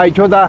I-14,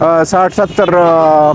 60-70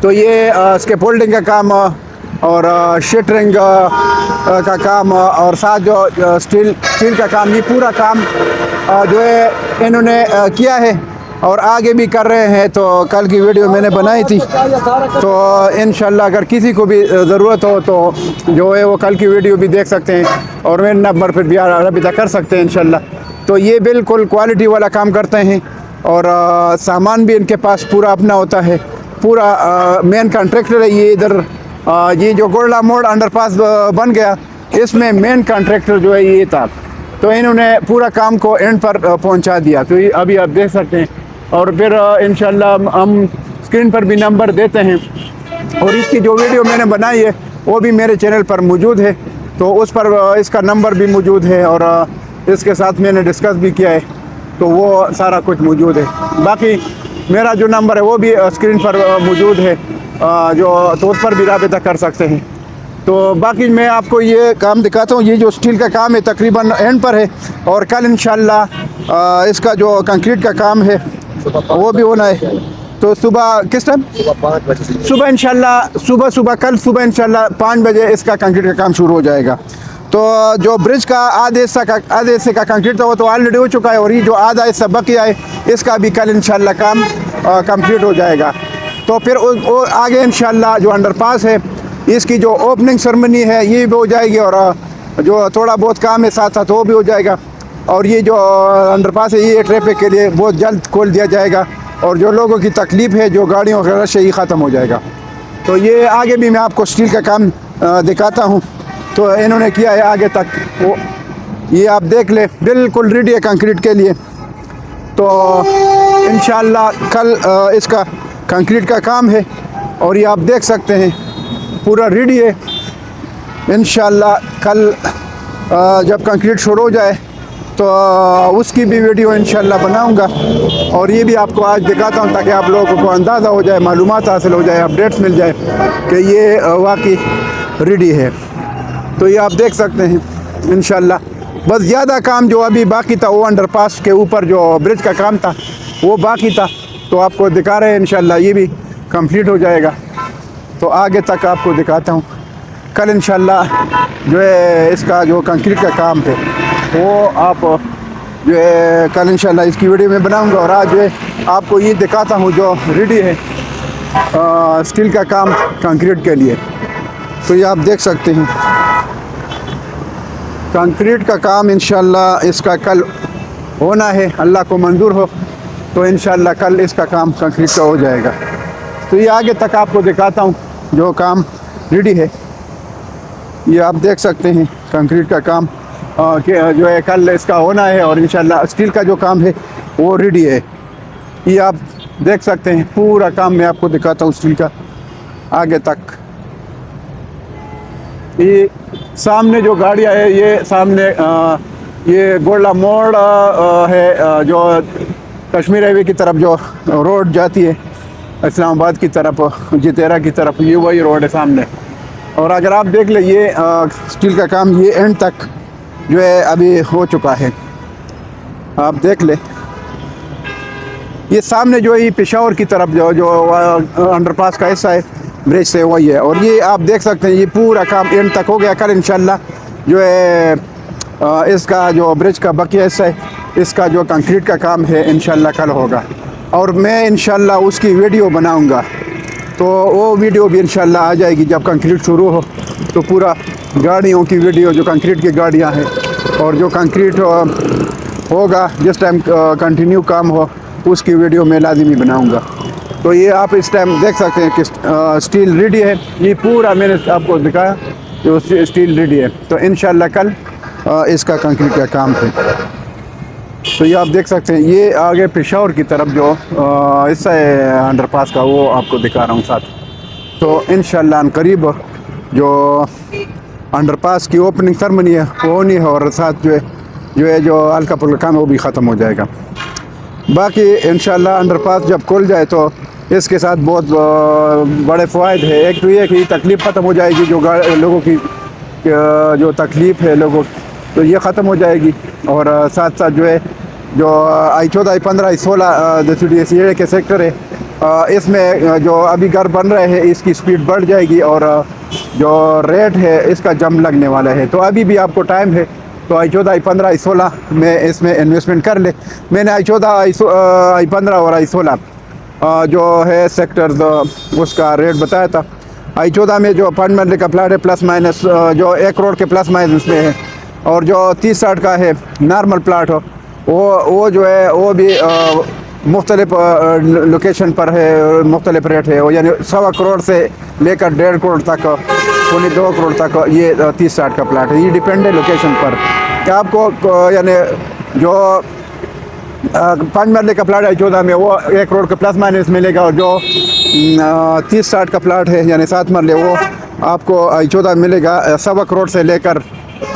تو یہ اسکیپولڈنگ کا کام اور شٹرنگ کا کام اور ساتھ جو اسٹیل کا کام، یہ پورا کام جو ہے انہوں نے کیا ہے اور آگے بھی کر رہے ہیں. تو کل کی ویڈیو میں نے بنائی تھی، تو انشاءاللہ اگر کسی کو بھی ضرورت ہو تو جو ہے وہ کل کی ویڈیو بھی دیکھ سکتے ہیں اور میرے نمبر پہ بھی رابطہ کر سکتے ہیں انشاءاللہ. تو یہ بالکل کوالٹی والا کام کرتے ہیں اور سامان بھی ان کے پاس پورا اپنا ہوتا ہے. پورا مین کنٹریکٹر ہے یہ. ادھر یہ جو گولڈا موڑ انڈر پاس بن گیا، اس میں مین کنٹریکٹر جو ہے یہ تھا. تو انہوں نے پورا کام کو اینڈ پر پہنچا دیا. تو یہ ابھی آپ دیکھ سکتے ہیں اور پھر انشاءاللہ ہم اسکرین پر بھی نمبر دیتے ہیں. اور اس کی جو ویڈیو میں نے بنائی ہے وہ بھی میرے چینل پر موجود ہے، تو اس پر اس کا نمبر بھی موجود ہے اور اس کے ساتھ میں نے ڈسکس بھی کیا ہے، تو وہ سارا کچھ موجود ہے. باقی میرا جو نمبر ہے وہ بھی اسکرین پر موجود ہے، تو اس پر بھی رابطہ کر سکتے ہیں. تو باقی میں آپ کو یہ کام دکھاتا ہوں. یہ جو اسٹیل کا کام ہے تقریباً اینڈ پر ہے اور کل انشاءاللہ اس کا جو کنکریٹ کا کام ہے وہ بھی ہونا ہے. تو صبح کس ٹائم؟ صبح 5 بجے. صبح انشاءاللہ کل صبح انشاءاللہ 5 بجے اس کا کنکریٹ کا کام شروع ہو جائے گا. تو جو برج کا آدھے حصے کا کنکریٹ تھا وہ تو آلریڈی ہو چکا ہے، اور یہ جو آدھا حصہ بقیہ ہے اس کا بھی کل انشاءاللہ کام کمپلیٹ ہو جائے گا. تو پھر آگے انشاءاللہ جو انڈر پاس ہے اس کی جو اوپننگ سرمنی ہے یہ بھی ہو جائے گی، اور جو تھوڑا بہت کام ہے ساتھ ساتھ وہ بھی ہو جائے گا. اور یہ جو انڈر پاس ہے یہ ٹریفک کے لیے بہت جلد کھول دیا جائے گا، اور جو لوگوں کی تکلیف ہے، جو گاڑیوں کا رش ہے، یہ ختم ہو جائے گا. تو یہ آگے بھی میں آپ کو اسٹیل کا کام دکھاتا ہوں. تو انہوں نے کیا ہے آگے تک، وہ یہ آپ دیکھ لیں بالکل ریڈی ہے کنکریٹ کے لیے. تو انشاءاللہ کل اس کا کنکریٹ کا کام ہے اور یہ آپ دیکھ سکتے ہیں پورا ریڈی ہے. انشاءاللہ کل جب کنکریٹ شروع ہو جائے تو اس کی بھی ویڈیو انشاءاللہ بناؤں گا، اور یہ بھی آپ کو آج دکھاتا ہوں تاکہ آپ لوگوں کو اندازہ ہو جائے، معلومات حاصل ہو جائے، اپڈیٹس مل جائے کہ یہ واقعی ریڈی ہے. تو یہ آپ دیکھ سکتے ہیں انشاءاللہ. بس زیادہ کام جو ابھی باقی تھا وہ انڈر پاس کے اوپر جو برج کا کام تھا وہ باقی تھا، تو آپ کو دکھا رہے ہیں انشاءاللہ یہ بھی کمپلیٹ ہو جائے گا. تو آگے تک آپ کو دکھاتا ہوں. کل انشاءاللہ جو ہے اس کا جو کنکریٹ کا کام ہے وہ آپ جو ہے کل انشاءاللہ اس کی ویڈیو میں بناؤں گا، اور آج جو ہے آپ کو یہ دکھاتا ہوں جو ریڈی ہے اسٹیل کا کام کنکریٹ کے لیے. تو یہ آپ دیکھ سکتے ہیں کنکریٹ کا کام انشاءاللہ اس کا کل ہونا ہے، اللہ کو منظور ہو تو انشاءاللہ کل اس کا کام کنکریٹ کا ہو جائے گا. تو یہ آگے تک آپ کو دکھاتا ہوں جو کام ریڈی ہے. یہ آپ دیکھ سکتے ہیں کنکریٹ کا کام جو ہے کل اس کا ہونا ہے، اور انشاءاللہ اسٹیل کا جو کام ہے وہ ریڈی ہے. یہ آپ دیکھ سکتے ہیں پورا کام میں آپ کو دکھاتا ہوں اسٹیل کا آگے تک. یہ سامنے جو گاڑیاں ہے، یہ سامنے یہ گولڈا موڑ ہے جو کشمیر ہائی وے کی طرف جو روڈ جاتی ہے اسلام آباد کی طرف، جتیرا کی طرف، یہ وہی روڈ ہے سامنے. اور اگر آپ دیکھ لیں یہ اسٹیل کا کام یہ اینڈ تک جو ہے ابھی ہو چکا ہے. آپ دیکھ لیں یہ سامنے جو ہے یہ پشاور کی طرف جو انڈر پاس کا حصہ ہے برج سے وہی ہے. اور یہ آپ دیکھ سکتے ہیں یہ پورا کام اینڈ تک ہو گیا. کل انشاءاللہ جو ہے اس کا جو برج کا بقیہ حصہ ہے اس کا جو کنکریٹ کا کام ہے انشاءاللہ کل ہوگا، اور میں انشاءاللہ اس کی ویڈیو بناؤں گا. تو وہ ویڈیو بھی انشاءاللہ آ جائے گی جب کنکریٹ شروع ہو. تو پورا گاڑیوں کی ویڈیو جو کنکریٹ کی گاڑیاں ہیں اور جو کنکریٹ ہوگا جس ٹائم کنٹینیو کام ہو اس کی ویڈیو میں لازمی بناؤں گا. تو یہ آپ اس ٹائم دیکھ سکتے ہیں کہ اسٹیل ریڈی ہے. یہ پورا میں نے آپ کو دکھایا جو اسٹیل ریڈی ہے. تو انشاءاللہ کل اس کا کنکریٹ کا کام ہے. تو یہ آپ دیکھ سکتے ہیں یہ آگے پشاور کی طرف جو حصہ ہے انڈر پاس کا وہ آپ کو دکھا رہا ہوں ساتھ. تو انشاءاللہ ان قریب جو انڈر پاس کی اوپننگ سرمنی ہے وہ ہونی ہے، اور ساتھ جو ہلکا پھلکا کام ہے وہ بھی ختم ہو جائے گا. باقی انشاءاللہ انڈر پاس جب کھل جائے تو اس کے ساتھ بہت بڑے فوائد ہیں. ایک تو یہ کہ تکلیف ختم ہو جائے گی، جو لوگوں کی جو تکلیف ہے لوگوں تو یہ ختم ہو جائے گی. اور ساتھ ساتھ جو ہے جو I14 I15 I16 DCA کے سیکٹر ہے اس میں جو ابھی گھر بن رہے ہیں اس کی سپیڈ بڑھ جائے گی اور جو ریٹ ہے اس کا جم لگنے والا ہے. تو ابھی بھی آپ کو ٹائم ہے, تو I14 I15 I16 میں اس میں انویسٹمنٹ کر لے. میں نے I14 I15 اور I16 جو ہے سیکٹرز اس کا ریٹ بتایا تھا. I14 میں جو 5 مرلے کا پلاٹ ہے پلس مائنس جو 1 کروڑ کے پلس مائنس میں ہے, اور جو 30-60 کا ہے نارمل پلاٹ ہو وہ جو ہے وہ بھی مختلف لوکیشن پر ہے, مختلف ریٹ ہے. یعنی 1.25 کروڑ سے لے کر 1.5 کروڑ تک, 2 کروڑ تک یہ 30-60 کا پلاٹ ہے. یہ ڈیپینڈ ہے لوکیشن پر کہ آپ کو یعنی جو 5 مرلے کا پلاٹ ہے I14 میں وہ 1 کروڑ کا پلس مائنس ملے گا, اور جو 30-60 کا پلاٹ ہے یعنی 7 مرلے وہ آپ کو I14 ملے گا 1.25 کروڑ سے لے کر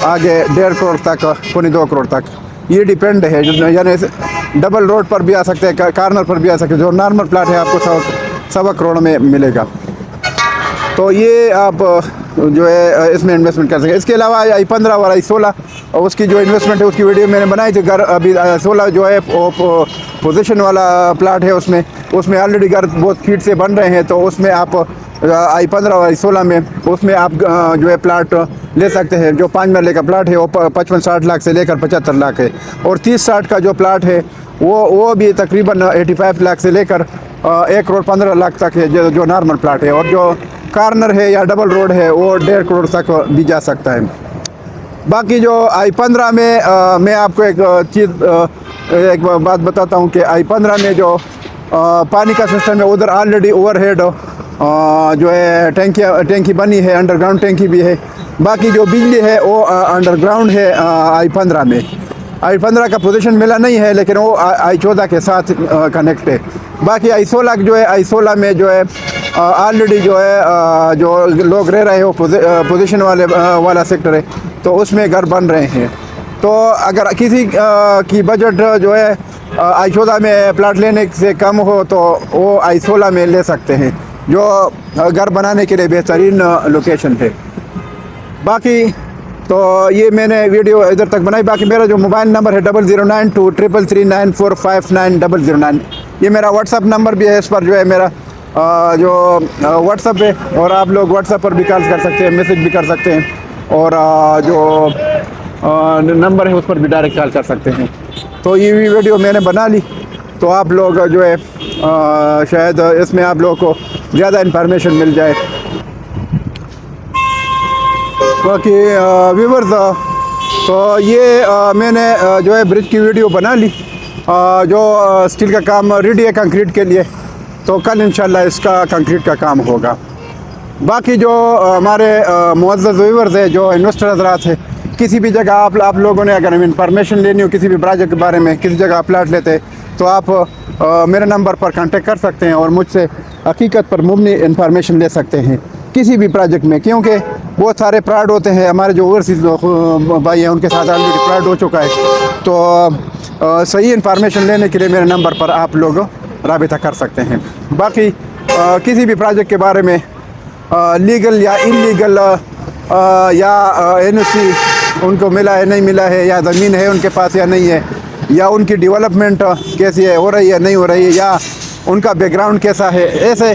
آگے 1.5 کروڑ تک, 2 کروڑ تک. یہ ڈیپینڈ ہے, یعنی ڈبل روڈ پر بھی آ سکتے ہیں, کارنر پر بھی آ سکتے ہیں. جو نارمل پلاٹ ہے آپ کو 1.25 کروڑ میں ملے گا. تو یہ آپ جو ہے اس میں انویسٹمنٹ کر سکتے ہیں. اس کے علاوہ I15 اور I16 اس کی جو انویسٹمنٹ ہے اس کی ویڈیو میں نے بنائی تھی. گھر ابھی 16 جو ہے پوزیشن والا پلاٹ ہے, اس میں آلریڈی گھر بہت فیٹ سے بن رہے ہیں. تو اس میں آپ I15 اور I16 میں اس میں آپ جو ہے پلاٹ لے سکتے ہیں. جو 5 مرلے کا پلاٹ ہے وہ 55-60 لاکھ سے لے کر 75 لاکھ ہے, اور 30-60 کا جو پلاٹ ہے وہ بھی تقریباً 85 لاکھ سے لے کر 1 کروڑ 15 لاکھ تک ہے جو نارمل پلاٹ ہے. اور جو کارنر ہے یا ڈبل روڈ ہے وہ 1.5 کروڑ تک بھی جا سکتا ہے. باقی جو I15 میں آپ کو ایک بات بتاتا ہوں کہ I15 میں جو پانی کا سسٹم ہے ادھر آلریڈی اوور ہیڈ جو ہے ٹینکی بنی ہے, انڈر گراؤنڈ ٹینکی بھی ہے. باقی جو بجلی ہے وہ انڈر گراؤنڈ ہے I15 میں. I15 کا پوزیشن ملا نہیں ہے لیکن وہ I14 کے ساتھ کنیکٹ ہے. باقی I16 میں جو ہے آلریڈی جو ہے جو لوگ رہ رہے ہو پوزیشن والا سیکٹر ہے, تو اس میں گھر بن رہے ہیں. تو اگر کسی کی بجٹ جو ہے I14 میں پلاٹ لینے سے کم ہو تو وہ I16 میں لے سکتے ہیں, جو گھر بنانے کے لیے بہترین لوکیشن ہے. باقی تو یہ میں نے ویڈیو ادھر تک بنائی. باقی میرا جو موبائل نمبر ہے 00923339459009, یہ میرا واٹس ایپ نمبر بھی ہے. اس پر جو ہے میرا جو واٹس ایپ ہے, اور آپ لوگ واٹس ایپ پر بھی کال کر سکتے ہیں, میسج بھی کر سکتے ہیں, اور جو نمبر ہے اس پر بھی ڈائریکٹ کال کر سکتے ہیں. تو یہ بھی ویڈیو میں نے بنا لی, تو آپ لوگ جو ہے شاید اس میں آپ لوگوں کو زیادہ انفارمیشن مل جائے. باقی ویورز تو یہ میں نے جو ہے برج کی ویڈیو بنا لی. جو اسٹیل کا کام ریڈی ہے کنکریٹ کے لیے, تو کل انشاءاللہ اس کا کنکریٹ کا کام ہوگا. باقی جو ہمارے معزز ویورز ہیں, جو انویسٹر حضرات ہیں, کسی بھی جگہ آپ لوگوں نے اگر انفارمیشن لینی ہو کسی بھی پروجیکٹ کے بارے میں, کسی جگہ آپ پلاٹ لیتے تو آپ میرے نمبر پر کانٹیکٹ کر سکتے ہیں اور مجھ سے حقیقت پر مبنی انفارمیشن لے سکتے ہیں کسی بھی پروجیکٹ میں. کیونکہ بہت سارے فراڈ ہوتے ہیں, ہمارے جو اوورسیز بھائی ہیں ان کے ساتھ آلریڈی فراڈ ہو چکا ہے. تو صحیح انفارمیشن لینے کے لیے میرے نمبر پر آپ لوگ رابطہ کر سکتے ہیں. باقی کسی بھی پروجیکٹ کے بارے میں لیگل یا ان لیگل یا NOC ان کو ملا ہے نہیں ملا ہے, یا زمین ہے ان کے پاس یا نہیں ہے, یا ان کی ڈیولپمنٹ کیسی ہے, ہو رہی ہے نہیں ہو رہی ہے, یا ان کا بیک گراؤنڈ کیسا ہے, ایسے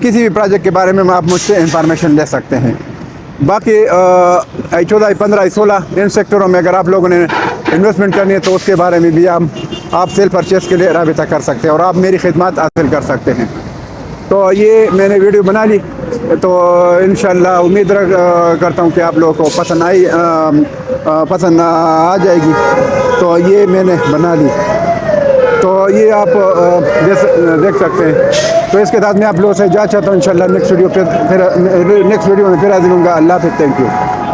کسی بھی پروجیکٹ کے بارے میں آپ مجھ سے انفارمیشن لے سکتے ہیں. باقی I14 I15 I16 ان سیکٹروں میں اگر آپ لوگوں نے انویسٹمنٹ کرنی ہے تو اس کے بارے میں بھی آپ سیل پرچیز کے لیے رابطہ کر سکتے ہیں, اور آپ میری خدمات حاصل کر سکتے ہیں. تو یہ میں نے ویڈیو بنا لی, تو انشاءاللہ امید کرتا ہوں کہ آپ لوگوں کو پسند آ جائے گی. تو یہ میں نے بنا لی, تو یہ آپ دیکھ سکتے ہیں. تو اس کے ساتھ میں آپ لوگوں سے اجازت چاہتا ہوں. انشاءاللہ نیکسٹ ویڈیو میں پھر حاضر ہوں گا. اللہ حافظ, تھینک یو.